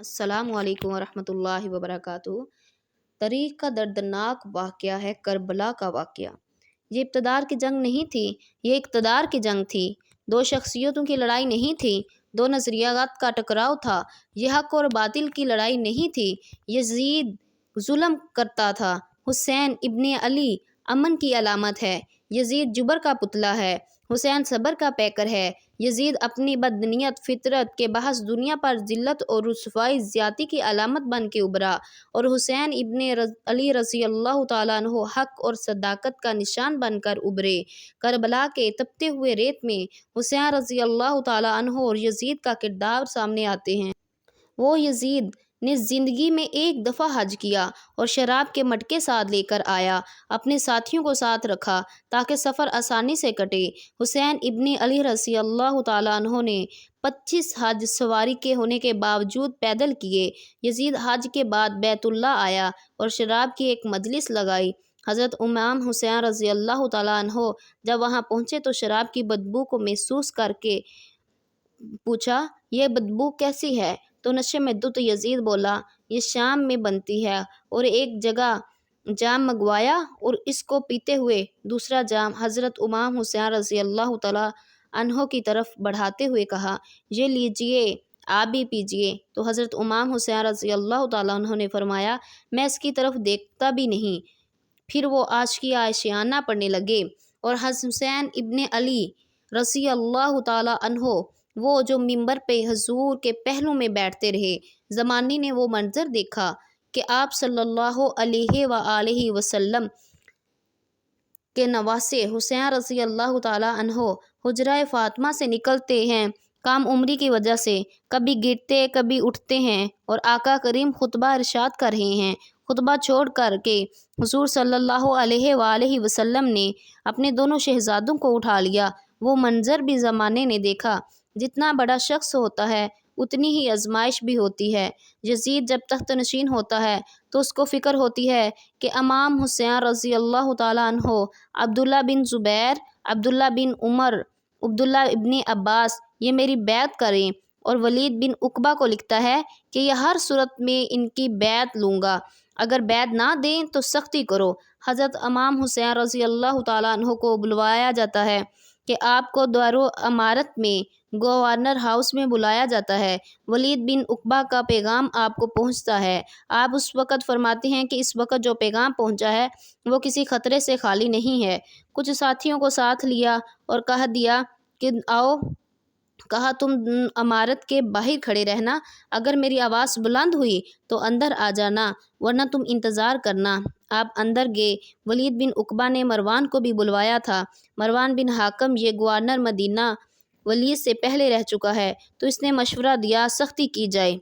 السلام علیکم ورحمۃ اللہ وبرکاتہ۔ تاریخ کا دردناک واقعہ ہے کربلا کا واقعہ۔ یہ اقتدار کی جنگ نہیں تھی، یہ اقتدار کی جنگ تھی۔ دو شخصیتوں کی لڑائی نہیں تھی، دو نظریات کا ٹکراؤ تھا۔ یہ حق اور باطل کی لڑائی نہیں تھی۔ یزید ظلم کرتا تھا، حسین ابن علی امن کی علامت ہے۔ یزید جبر کا پتلا ہے، حسین صبر کا پیکر ہے۔ یزید اپنی بدنیت فطرت کے باعث دنیا پر ذلت اور رسوائی زیادتی کی علامت بن کے ابھرا، اور حسین ابن علی رضی اللہ تعالیٰ عنہ حق اور صداقت کا نشان بن کر ابھرے۔ کربلا کے تپتے ہوئے ریت میں حسین رضی اللہ تعالیٰ عنہ اور یزید کا کردار سامنے آتے ہیں۔ وہ یزید نے زندگی میں ایک دفعہ حج کیا اور شراب کے مٹکے ساتھ لے کر آیا، اپنے ساتھیوں کو ساتھ رکھا تاکہ سفر آسانی سے کٹے۔ حسین ابن علی رضی اللہ تعالیٰ عنہ نے 25 حج سواری کے ہونے کے باوجود پیدل کیے۔ یزید حج کے بعد بیت اللہ آیا اور شراب کی ایک مجلس لگائی۔ حضرت امام حسین رضی اللہ تعالیٰ عنہ جب وہاں پہنچے تو شراب کی بدبو کو محسوس کر کے پوچھا، یہ بدبو کیسی ہے؟ تو نشے میں دھت یزید بولا، یہ شام میں بنتی ہے، اور ایک جگہ جام منگوایا اور اس کو پیتے ہوئے دوسرا جام حضرت امام حسین رضی اللہ تعالیٰ عنہ کی طرف بڑھاتے ہوئے کہا، یہ لیجئے، آپ بھی پیجئے۔ تو حضرت امام حسین رضی اللہ تعالیٰ عنہ نے فرمایا، میں اس کی طرف دیکھتا بھی نہیں۔ پھر وہ عاشقی عاشقانہ پڑھنے لگے، اور حسین ابن علی رضی اللہ تعالیٰ عنہ وہ جو ممبر پہ حضور کے پہلو میں بیٹھتے رہے۔ زمانے نے وہ منظر دیکھا کہ آپ صلی اللہ علیہ وآلہ وسلم کے نواسے حسین رضی اللہ تعالیٰ عنہ حجرہ فاطمہ سے نکلتے ہیں، کم عمری کی وجہ سے کبھی گرتے کبھی اٹھتے ہیں، اور آقا کریم خطبہ ارشاد کر رہے ہیں۔ خطبہ چھوڑ کر کے حضور صلی اللہ علیہ وآلہ وسلم نے اپنے دونوں شہزادوں کو اٹھا لیا۔ وہ منظر بھی زمانے نے دیکھا۔ جتنا بڑا شخص ہوتا ہے اتنی ہی آزمائش بھی ہوتی ہے۔ یزید جب تخت نشین ہوتا ہے تو اس کو فکر ہوتی ہے کہ امام حسین رضی اللہ تعالیٰ عنہ عبداللہ بن زبیر، عبداللہ بن عمر، عبداللہ ابن عباس یہ میری بیعت کریں، اور ولید بن عقبہ کو لکھتا ہے کہ یہ ہر صورت میں ان کی بیعت لوں گا، اگر بیعت نہ دیں تو سختی کرو۔ حضرت امام حسین رضی اللہ تعالیٰ عنہ کو بلوایا جاتا ہے کہ آپ کو دارو امارت میں گورنر ہاؤس میں بلایا جاتا ہے۔ ولید بن عقبہ کا پیغام آپ کو پہنچتا ہے۔ آپ اس وقت فرماتے ہیں کہ اس وقت جو پیغام پہنچا ہے وہ کسی خطرے سے خالی نہیں ہے۔ کچھ ساتھیوں کو ساتھ لیا اور کہہ دیا کہ آؤ، کہا تم امارت کے باہر کھڑے رہنا، اگر میری آواز بلند ہوئی تو اندر آ جانا، ورنہ تم انتظار کرنا۔ آپ اندر گئے۔ ولید بن عقبہ نے مروان کو بھی بلوایا تھا۔ مروان بن حاکم یہ گورنر مدینہ ولید سے پہلے رہ چکا ہے، تو اس نے مشورہ دیا سختی کی جائے۔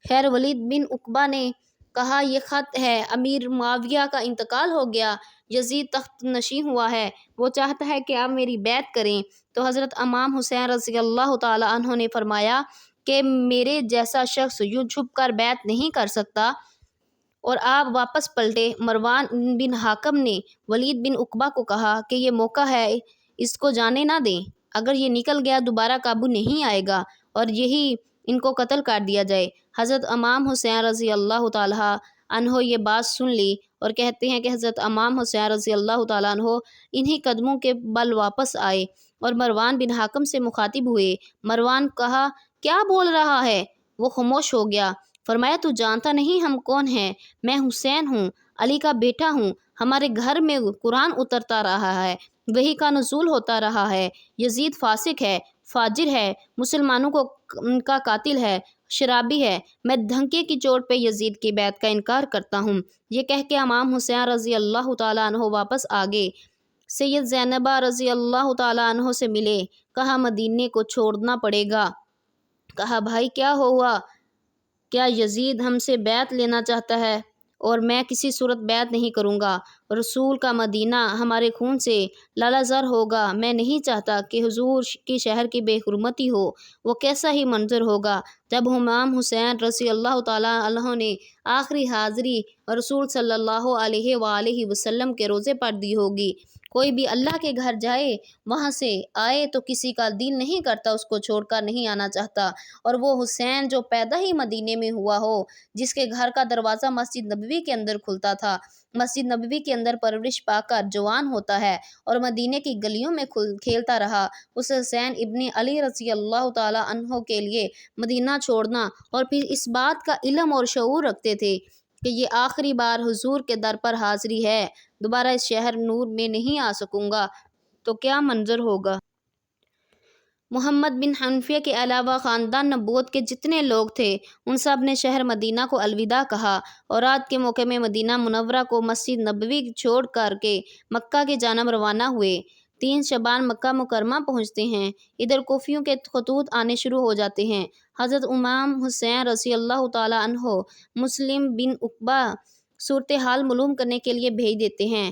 خیر، ولید بن عقبہ نے کہا یہ خط ہے، امیر معاویہ کا انتقال ہو گیا، یزید تخت نشین ہوا ہے، وہ چاہتا ہے کہ آپ میری بیعت کریں۔ تو حضرت امام حسین رضی اللہ تعالیٰ عنہ نے فرمایا کہ میرے جیسا شخص یوں چھپ کر بیعت نہیں کر سکتا، اور آپ واپس پلٹے۔ مروان بن حاکم نے ولید بن عقبہ کو کہا کہ یہ موقع ہے، اس کو جانے نہ دیں، اگر یہ نکل گیا دوبارہ قابو نہیں آئے گا، اور یہی ان کو قتل کر دیا جائے۔ حضرت امام حسین رضی اللہ تعالیٰ عنہ یہ بات سن لی، اور کہتے ہیں کہ حضرت امام حسین رضی اللہ تعالیٰ عنہ انہی قدموں کے بل واپس آئے اور مروان بن حاکم سے مخاطب ہوئے۔ مروان کہا، کیا بول رہا ہے؟ وہ خاموش ہو گیا۔ فرمایا، تو جانتا نہیں ہم کون ہیں؟ میں حسین ہوں، علی کا بیٹا ہوں، ہمارے گھر میں قرآن اترتا رہا ہے، وحی کا نزول ہوتا رہا ہے۔ یزید فاسق ہے، فاجر ہے، مسلمانوں کا قاتل ہے، شرابی ہے، میں دھنکے کی چوٹ پہ یزید کی بیعت کا انکار کرتا ہوں۔ یہ کہہ کے امام حسین رضی اللہ تعالیٰ عنہ واپس آگے سید زینبہ رضی اللہ تعالیٰ عنہ سے ملے۔ کہا مدینے کو چھوڑنا پڑے گا۔ کہا بھائی کیا ہوا؟ کیا یزید ہم سے بیعت لینا چاہتا ہے؟ اور میں کسی صورت بیعت نہیں کروں گا، رسول کا مدینہ ہمارے خون سے لالازر ہوگا۔ میں نہیں چاہتا کہ حضور کی شہر کی بے حرمتی ہو۔ وہ کیسا ہی منظر ہوگا جب امام حسین رضی اللہ تعالیٰ عنہ نے آخری حاضری رسول صلی اللہ علیہ وآلہ وسلم کے روزے پر دی ہوگی۔ کوئی بھی اللہ کے گھر جائے، وہاں سے آئے تو کسی کا دل نہیں کرتا اس کو چھوڑ کر نہیں آنا چاہتا، اور وہ حسین جو پیدا ہی مدینے میں ہوا ہو، جس کے گھر کا دروازہ مسجد نبوی کے اندر کھلتا تھا، مسجد نبوی کے اندر پرورش پا کر جوان ہوتا ہے اور مدینے کی گلیوں میں کھیلتا رہا، اس حسین ابن علی رضی اللہ تعالیٰ عنہ کے لیے مدینہ چھوڑنا، اور پھر اس بات کا علم اور شعور رکھتے تھے کہ یہ آخری بار حضور کے در پر حاضری ہے، دوبارہ اس شہر نور میں نہیں آ سکوں گا، تو کیا منظر ہوگا۔ محمد بن حنفیہ کے علاوہ خاندان نبوت کے جتنے لوگ تھے ان سب نے شہر مدینہ کو الوداع کہا اور رات کے موقع میں مدینہ منورہ کو مسجد نبوی چھوڑ کر کے مکہ کی جانب روانہ ہوئے۔ 3 شعبان مکہ مکرمہ پہنچتے ہیں۔ ادھر کوفیوں کے خطوط آنے شروع ہو جاتے ہیں۔ حضرت امام حسین رضی اللہ تعالیٰ عنہ مسلم بن عقبہ صورتحال معلوم کرنے کے لیے بھیج دیتے ہیں۔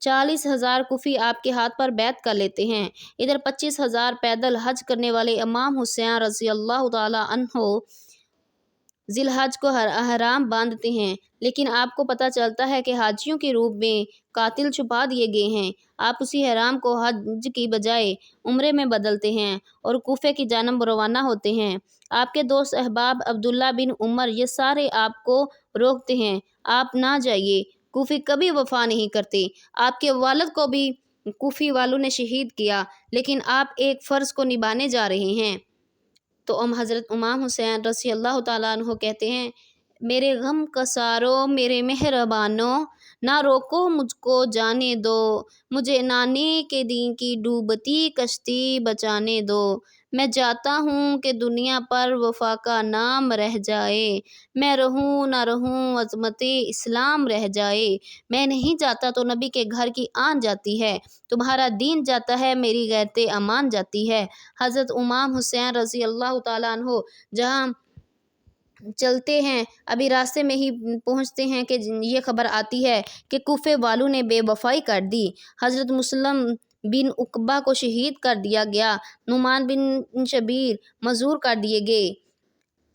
40,000 کوفی آپ کے ہاتھ پر بیعت کر لیتے ہیں۔ ادھر 25,000 پیدل حج کرنے والے امام حسین رضی اللہ تعالیٰ عنہ ذی الحج کو احرام باندھتے ہیں، لیکن آپ کو پتہ چلتا ہے کہ حاجیوں کے روپ میں قاتل چھپا دیے گئے ہیں۔ آپ اسی احرام کو حج کی بجائے عمرے میں بدلتے ہیں اور کوفے کی جانب روانہ ہوتے ہیں۔ آپ کے دوست احباب عبداللہ بن عمر یہ سارے آپ کو روکتے ہیں، آپ نہ جائیے، کوفی کبھی وفا نہیں کرتے۔ آپ کے والد کو بھی کوفی والوں نے شہید کیا، لیکن آپ ایک فرض کو نبھانے جا رہے ہیں۔ تو حضرت امام حسین رضی اللہ تعالیٰ عنہ کہتے ہیں، میرے غم کا سارو میرے مہربانو، نہ روکو مجھ کو جانے دو، مجھے نانے کے دین کی ڈوبتی کشتی بچانے دو۔ میں جاتا ہوں کہ دنیا پر وفا کا نام رہ جائے، میں رہوں نہ رہوں عظمت اسلام رہ جائے۔ میں نہیں جاتا تو نبی کے گھر کی آن جاتی ہے، تمہارا دین جاتا ہے، میری غیرت امان جاتی ہے۔ حضرت امام حسین رضی اللہ تعالیٰ عنہ جہاں چلتے ہیں، ابھی راستے میں ہی پہنچتے ہیں کہ یہ خبر آتی ہے کہ کوفے والوں نے بے وفائی کر دی، حضرت مسلم بن عقبہ کو شہید کر دیا گیا، نعمان بن شبیر معذور کر دیے گئے۔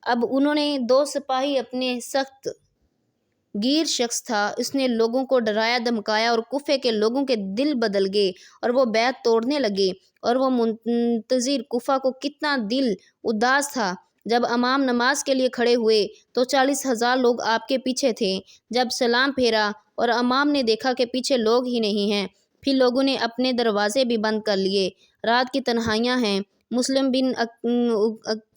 اب انہوں نے 2 سپاہی اپنے سخت گیر شخص تھا، اس نے لوگوں کو ڈرایا دھمکایا اور کوفے کے لوگوں کے دل بدل گئے اور وہ بیعت توڑنے لگے، اور وہ منتظر کوفہ کو کتنا دل اداس تھا۔ جب امام نماز کے لیے کھڑے ہوئے تو 40,000 لوگ آپ کے پیچھے تھے۔ جب سلام پھیرا اور امام نے دیکھا کہ پیچھے لوگ ہی نہیں ہیں، پھر لوگوں نے اپنے دروازے بھی بند کر لیے۔ رات کی تنہائیاں ہیں، مسلم بن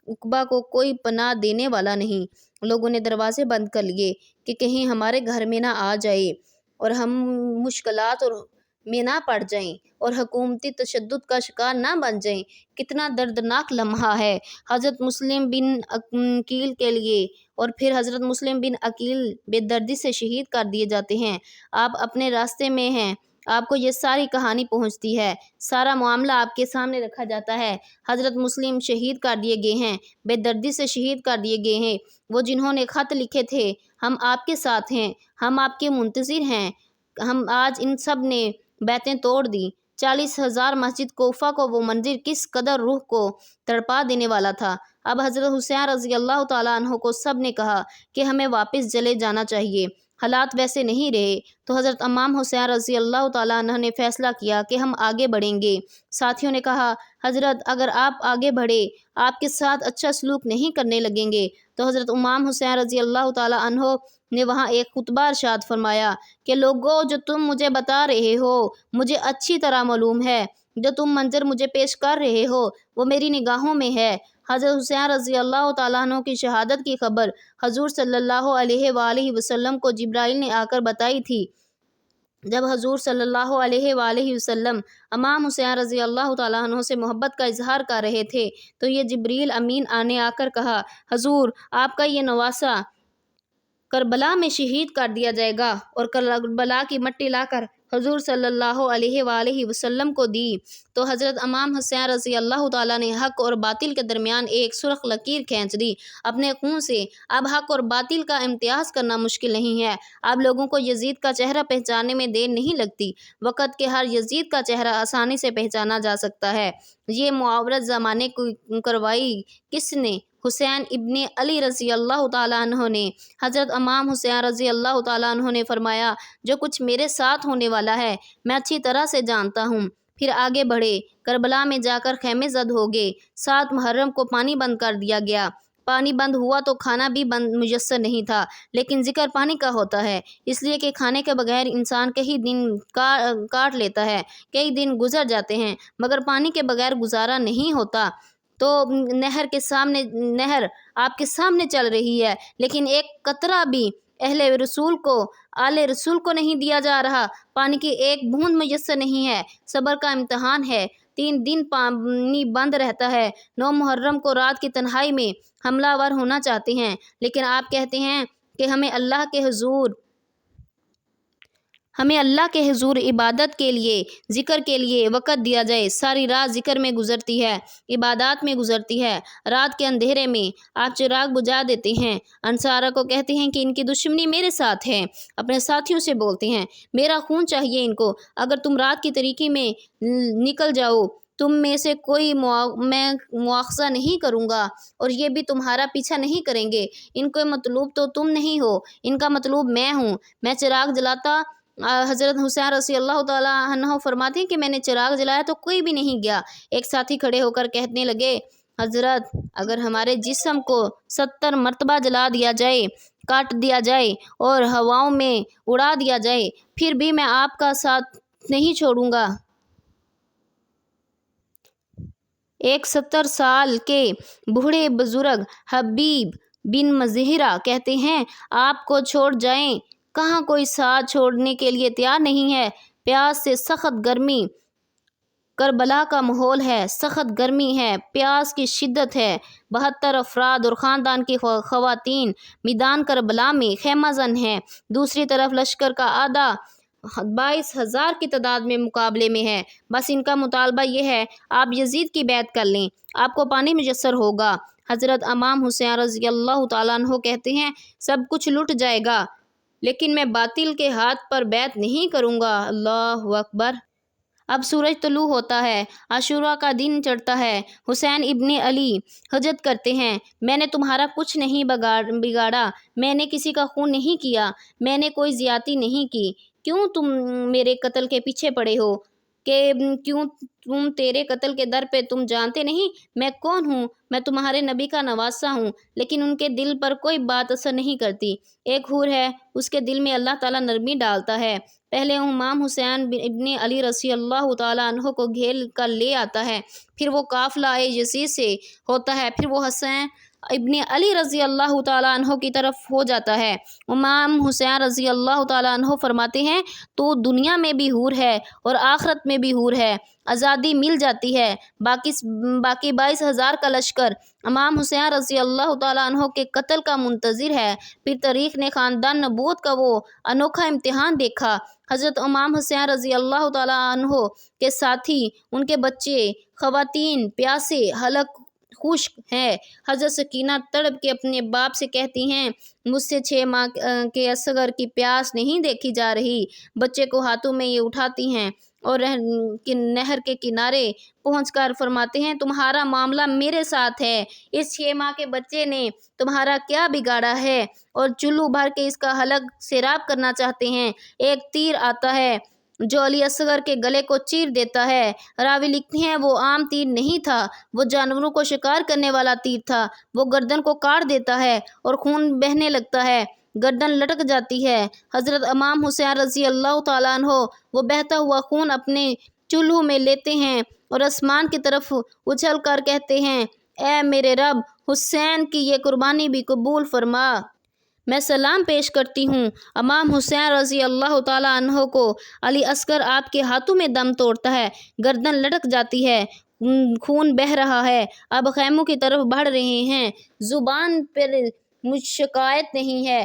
عقبہ کو کوئی پناہ دینے والا نہیں۔ لوگوں نے دروازے بند کر لیے کہ کہیں ہمارے گھر میں نہ آ جائے اور ہم مشکلات میں نہ پڑ جائیں اور حکومتی تشدد کا شکار نہ بن جائیں۔ کتنا دردناک لمحہ ہے۔ حضرت مسلم بن عقیل کے لیے اور پھر حضرت مسلم بن عقیل بے دردی سے شہید کر دیے جاتے ہیں۔ آپ اپنے راستے میں ہیں، آپ کو یہ ساری کہانی پہنچتی ہے، سارا معاملہ آپ کے سامنے رکھا جاتا ہے۔ حضرت مسلم شہید کر دیے گئے ہیں، بے دردی سے شہید کر دیے گئے ہیں، وہ جنہوں نے خط لکھے تھے، ہم آپ کے ساتھ ہیں، ہم آپ کے منتظر ہیں۔ ہم آج ان سب نے بیعتیں توڑ دی۔ 40,000 مسجد کوفہ کو وہ منظر کس قدر روح کو تڑپا دینے والا تھا۔ اب حضرت حسین رضی اللہ تعالیٰ عنہ کو سب نے کہا کہ ہمیں واپس چلے جانا چاہیے، حالات ویسے نہیں رہے، تو حضرت امام حسین رضی اللہ تعالیٰ عنہ نے فیصلہ کیا کہ ہم آگے بڑھیں گے۔ ساتھیوں نے کہا، حضرت اگر آپ آگے بڑھے، آپ کے ساتھ اچھا سلوک نہیں کرنے لگیں گے، تو حضرت امام حسین رضی اللہ تعالیٰ عنہ نے وہاں ایک خطبہ ارشاد فرمایا کہ لوگو، جو تم مجھے بتا رہے ہو مجھے اچھی طرح معلوم ہے، جو تم منظر مجھے پیش کر رہے ہو وہ میری نگاہوں میں ہے۔ حضرت حسین رضی اللہ تعالیٰ عنہ کی شہادت کی خبر حضور صلی اللہ علیہ وآلہ وسلم کو جبرائیل نے آ کر بتائی تھی۔ جب حضور صلی اللہ علیہ وآلہ وسلم امام حسین رضی اللہ تعالیٰ عنہ سے محبت کا اظہار کر رہے تھے تو یہ جبریل امین نے آ کر کہا، حضور آپ کا یہ نواسہ کربلا میں شہید کر دیا جائے گا، اور کربلا کی مٹی لا کر حضور صلی اللہ علیہ وآلہ وسلم کو دی تو حضرت امام حسین رضی اللہ تعالیٰ نے حق اور باطل کے درمیان ایک سرخ لکیر کھینچ دی اپنے خون سے۔ اب حق اور باطل کا امتیاز کرنا مشکل نہیں ہے۔ اب لوگوں کو یزید کا چہرہ پہچاننے میں دیر نہیں لگتی۔ وقت کے ہر یزید کا چہرہ آسانی سے پہچانا جا سکتا ہے۔ یہ معاورت زمانے کو کروائی کس نے؟ حسین ابن علی رضی اللہ تعالیٰ عنہ نے۔ حضرت امام حسین رضی اللہ تعالیٰ عنہ نے فرمایا، جو کچھ میرے ساتھ ہونے والا ہے میں اچھی طرح سے جانتا ہوں۔ پھر آگے بڑھے، کربلا میں جا کر خیمے زد ہو گئے۔ 7 محرم کو پانی بند کر دیا گیا۔ پانی بند ہوا تو کھانا بھی بند میسر نہیں تھا، لیکن ذکر پانی کا ہوتا ہے، اس لیے کہ کھانے کے بغیر انسان کئی دن کاٹ لیتا ہے، کئی دن گزر جاتے ہیں، مگر پانی کے بغیر گزارا نہیں ہوتا۔ تو نہر آپ کے سامنے چل رہی ہے، لیکن ایک قطرہ بھی آل رسول کو نہیں دیا جا رہا، پانی کی ایک بوند میسر نہیں ہے۔ صبر کا امتحان ہے۔ 3 دن پانی بند رہتا ہے۔ 9 محرم کو رات کی تنہائی میں حملہ آور ہونا چاہتے ہیں، لیکن آپ کہتے ہیں کہ ہمیں اللہ کے حضور عبادت کے لیے، ذکر کے لیے وقت دیا جائے۔ ساری رات ذکر میں گزرتی ہے، عبادات میں گزرتی ہے۔ رات کے اندھیرے میں آپ چراغ بجھا دیتے ہیں۔ انصارہ کو کہتے ہیں کہ ان کی دشمنی میرے ساتھ ہے۔ اپنے ساتھیوں سے بولتے ہیں، میرا خون چاہیے ان کو۔ اگر تم رات کی تاریکی میں نکل جاؤ، تم میں سے کوئی میں مواخذہ نہیں کروں گا، اور یہ بھی تمہارا پیچھا نہیں کریں گے۔ ان کا مطلوب تو تم نہیں ہو، ان کا مطلوب میں ہوں۔ میں چراغ جلاتا، حضرت حسین رضی اللہ تعالیٰ عنہ فرماتے ہیں کہ میں نے چراغ جلایا تو کوئی بھی نہیں گیا۔ ایک ساتھی کھڑے ہو کر کہنے لگے، حضرت اگر ہمارے جسم کو 70 مرتبہ جلا دیا جائے، کاٹ دیا جائے اور ہواؤں میں اڑا دیا جائے، پھر بھی میں آپ کا ساتھ نہیں چھوڑوں گا۔ ایک 70 سال کے بوڑھے بزرگ حبیب بن مظاہرہ کہتے ہیں، آپ کو چھوڑ جائیں، کہاں کوئی ساتھ چھوڑنے کے لیے تیار نہیں ہے۔ پیاس سے سخت گرمی، کربلا کا ماحول ہے، سخت گرمی ہے، پیاس کی شدت ہے۔ 72 افراد اور خاندان کی خواتین میدان کربلا میں خیمہ زن ہیں۔ دوسری طرف لشکر کا آدھا 22,000 کی تعداد میں مقابلے میں ہے۔ بس ان کا مطالبہ یہ ہے، آپ یزید کی بیعت کر لیں، آپ کو پانی میسر ہوگا۔ حضرت امام حسین رضی اللہ تعالیٰ عنہ کہتے ہیں، سب کچھ لٹ جائے گا، لیکن میں باطل کے ہاتھ پر بیعت نہیں کروں گا۔ اللہ اکبر۔ اب سورج طلوع ہوتا ہے، عاشوراء کا دن چڑھتا ہے۔ حسین ابن علی حجت کرتے ہیں، میں نے تمہارا کچھ نہیں بگاڑا، میں نے کسی کا خون نہیں کیا، میں نے کوئی زیادتی نہیں کی۔ کیوں تم میرے قتل کے پیچھے پڑے ہو؟ کیوں تم تیرے قتل کے در پہ تم جانتے نہیں میں کون ہوں؟ میں تمہارے نبی کا نواسہ ہوں، لیکن ان کے دل پر کوئی بات اثر نہیں کرتی۔ ایک حور ہے، اس کے دل میں اللہ تعالیٰ نرمی ڈالتا ہے۔ پہلے امام حسین ابن علی رضی اللہ تعالیٰ عنہ کو گھیر کر لے آتا ہے، پھر وہ قافلہ یزید سے ہوتا ہے، پھر وہ حسین ابن علی رضی اللہ تعالیٰ عنہ کی طرف ہو جاتا ہے۔ امام حسین رضی اللہ تعالیٰ عنہ فرماتے ہیں، تو دنیا میں بھی حور ہے اور آخرت میں بھی حور ہے، آزادی مل جاتی ہے۔ باقی 22,000 کا لشکر امام حسین رضی اللہ تعالیٰ عنہ کے قتل کا منتظر ہے۔ پھر تاریخ نے خاندان نبوت کا وہ انوکھا امتحان دیکھا۔ حضرت امام حسین رضی اللہ تعالیٰ عنہ کے ساتھی، ان کے بچے، خواتین پیاسے حلق خشک ہیں۔ حضرت سکینہ تڑپ کے اپنے باپ سے کہتی ہیں، مجھ سے 6 ماہ کے اصغر کی پیاس نہیں دیکھی جا رہی۔ بچے کو ہاتھوں میں یہ اٹھاتی ہیں اور نہر کے کنارے پہنچ کر فرماتے ہیں، تمہارا معاملہ میرے ساتھ ہے، اس 6 ماہ کے بچے نے تمہارا کیا بگاڑا ہے؟ اور چلو بھر کے اس کا حلق سیراب کرنا چاہتے ہیں۔ ایک تیر آتا ہے جو علی اصغر کے گلے کو چیر دیتا ہے۔ راوی لکھتے ہیں، وہ عام تیر نہیں تھا، وہ جانوروں کو شکار کرنے والا تیر تھا۔ وہ گردن کو کاٹ دیتا ہے اور خون بہنے لگتا ہے، گردن لٹک جاتی ہے۔ حضرت امام حسین رضی اللہ تعالیٰ عنہ وہ بہتا ہوا خون اپنے چولہوں میں لیتے ہیں اور آسمان کی طرف اچھل کر کہتے ہیں، اے میرے رب، حسین کی یہ قربانی بھی قبول فرما۔ میں سلام پیش کرتی ہوں۔ امام حسین رضی اللہ تعالیٰ عنہ کو علی اصغر آپ کے ہاتھوں میں دم توڑتا ہے، گردن لٹک جاتی ہے، خون بہہ رہا ہے۔ اب خیموں کی طرف بڑھ رہے ہیں۔ زبان پر مجھ شکایت نہیں ہے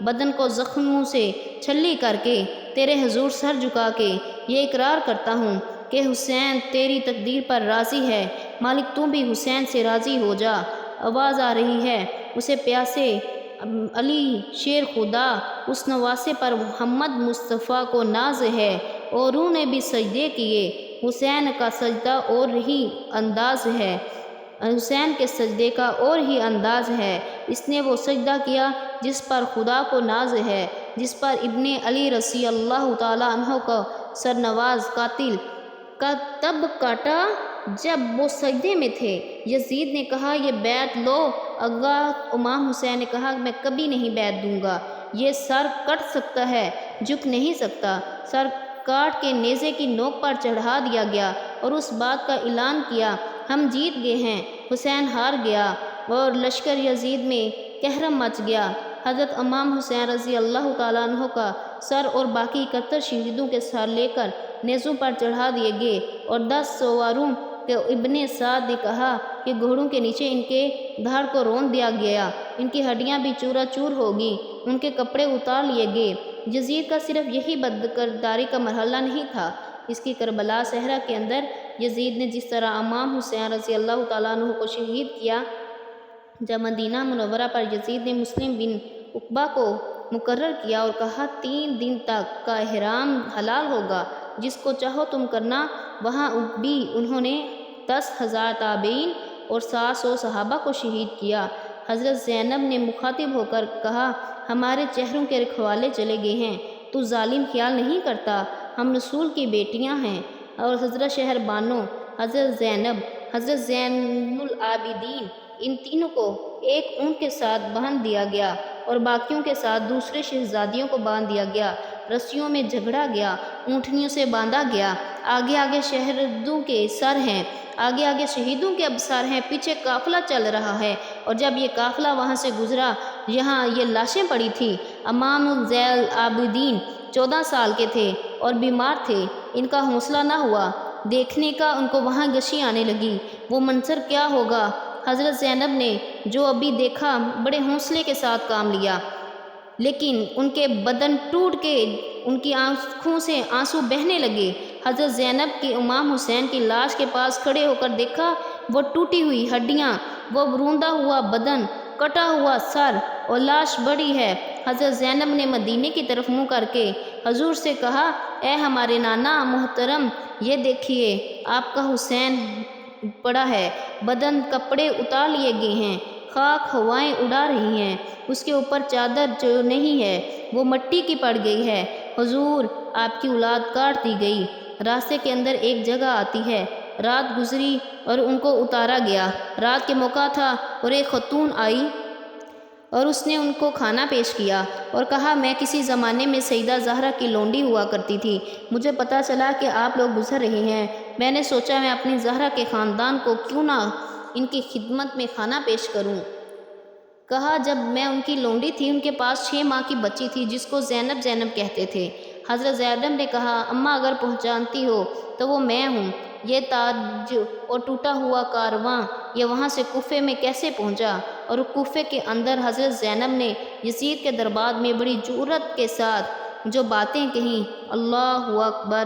بدن کو زخموں سے چھلی کر کے تیرے حضور سر جھکا کے یہ اقرار کرتا ہوں کہ حسین تیری تقدیر پر راضی ہے، مالک تو بھی حسین سے راضی ہو جا۔ آواز آ رہی ہے اسے پیاسے علی شیر خدا، اس نواسے پر محمد مصطفیٰ کو ناز ہے، اوروں نے بھی سجدے کیے، حسین کا سجدہ اور ہی انداز ہے، حسین کے سجدے کا اور ہی انداز ہے۔ اس نے وہ سجدہ کیا جس پر خدا کو ناز ہے، جس پر ابن علی رضی اللہ تعالیٰ عنہ کا سرنواز قاتل کا تب کاٹا جب وہ سجدے میں تھے۔ یزید نے کہا یہ بیعت لو، آغا امام حسین نے کہا میں کبھی نہیں بیعت دوں گا، یہ سر کٹ سکتا ہے، جھک نہیں سکتا۔ سر کاٹ کے نیزے کی نوک پر چڑھا دیا گیا اور اس بات کا اعلان کیا ہم جیت گئے ہیں، حسین ہار گیا اور لشکر یزید میں قہرم مچ گیا۔ حضرت امام حسین رضی اللہ تعالیٰ عنہ کا سر اور باقی 71 شہیدوں کے سر لے کر نیزوں پر چڑھا دیے گئے اور 10 سواروں کے ابن سعد نے کہا کہ گھوڑوں کے نیچے ان کے دھڑ کو رون دیا گیا، ان کی ہڈیاں بھی چورا چور ہوگی، ان کے کپڑے اتار لیے گئے۔ یزید کا صرف یہی بدکرداری کا مرحلہ نہیں تھا، اس کی کربلا صحرا کے اندر یزید نے جس طرح امام حسین رضی اللہ تعالیٰ عنہ کو شہید کیا، جب مدینہ منورہ پر یزید نے مسلم بن عقبہ کو مقرر کیا اور کہا 3 دن تک کا احرام حلال ہوگا، جس کو چاہو تم کرنا، وہاں بھی انہوں نے 10,000 تابعین اور 700 صحابہ کو شہید کیا۔ حضرت زینب نے مخاطب ہو کر کہا ہمارے چہروں کے رکھوالے چلے گئے ہیں، تو ظالم خیال نہیں کرتا، ہم رسول کی بیٹیاں ہیں۔ اور حضرت شہر بانو، حضرت زینب، حضرت زین العابدین، ان تینوں کو ایک اونٹ کے ساتھ باندھ دیا گیا اور باقیوں کے ساتھ دوسرے شہزادیوں کو باندھ دیا گیا، رسیوں میں جھگڑا گیا، اونٹنیوں سے باندھا گیا۔ آگے آگے شہیدوں کے سر ہیں، آگے آگے شہیدوں کے اب سر ہیں، پیچھے قافلہ چل رہا ہے، اور جب یہ قافلہ وہاں سے گزرا یہاں یہ لاشیں پڑی تھیں۔ امام زین العابدین 14 سال کے تھے اور بیمار تھے، ان کا حوصلہ نہ ہوا دیکھنے کا، ان کو وہاں غشی آنے لگی، وہ منظر کیا ہوگا۔ حضرت زینب نے جو ابھی دیکھا بڑے حوصلے کے ساتھ کام لیا، لیکن ان کے بدن ٹوٹ کے ان کی آنکھوں سے آنسو بہنے لگے۔ حضرت زینب کی امام حسین کی لاش کے پاس کھڑے ہو کر دیکھا، وہ ٹوٹی ہوئی ہڈیاں، وہ روندا ہوا بدن، کٹا ہوا سر اور لاش بڑی ہے۔ حضرت زینب نے مدینے کی طرف منہ کر کے حضور سے کہا اے ہمارے نانا محترم، یہ دیکھیے آپ کا حسین پڑا ہے، بدن کپڑے اتار لیے گئے ہیں، خاک ہوائیں اڑا رہی ہیں، اس کے اوپر چادر جو نہیں ہے وہ مٹی کی پڑ گئی ہے۔ حضور آپ کی اولاد کاٹ دی گئی، راستے کے اندر ایک جگہ آتی ہے، رات گزری اور ان کو اتارا گیا، رات کے موقع تھا اور ایک خاتون آئی اور اس نے ان کو کھانا پیش کیا اور کہا میں کسی زمانے میں سیدہ زہرا کی لونڈی ہوا کرتی تھی، مجھے پتہ چلا کہ آپ لوگ گزر رہے ہیں، میں نے سوچا میں اپنی زہرا کے خاندان کو کیوں نہ ان کی خدمت میں کھانا پیش کروں۔ کہا جب میں ان کی لونڈی تھی ان کے پاس 6 ماہ کی بچی تھی جس کو زینب زینب کہتے تھے۔ حضرت زینب نے کہا اماں اگر پہچانتی ہو تو وہ میں ہوں، یہ تاج اور ٹوٹا ہوا کارواں یہ وہاں سے کوفے میں کیسے پہنچا؟ اور کوفے کے اندر حضرت زینب نے یزید کے دربار میں بڑی جرأت کے ساتھ جو باتیں کہیں، اللہ اکبر۔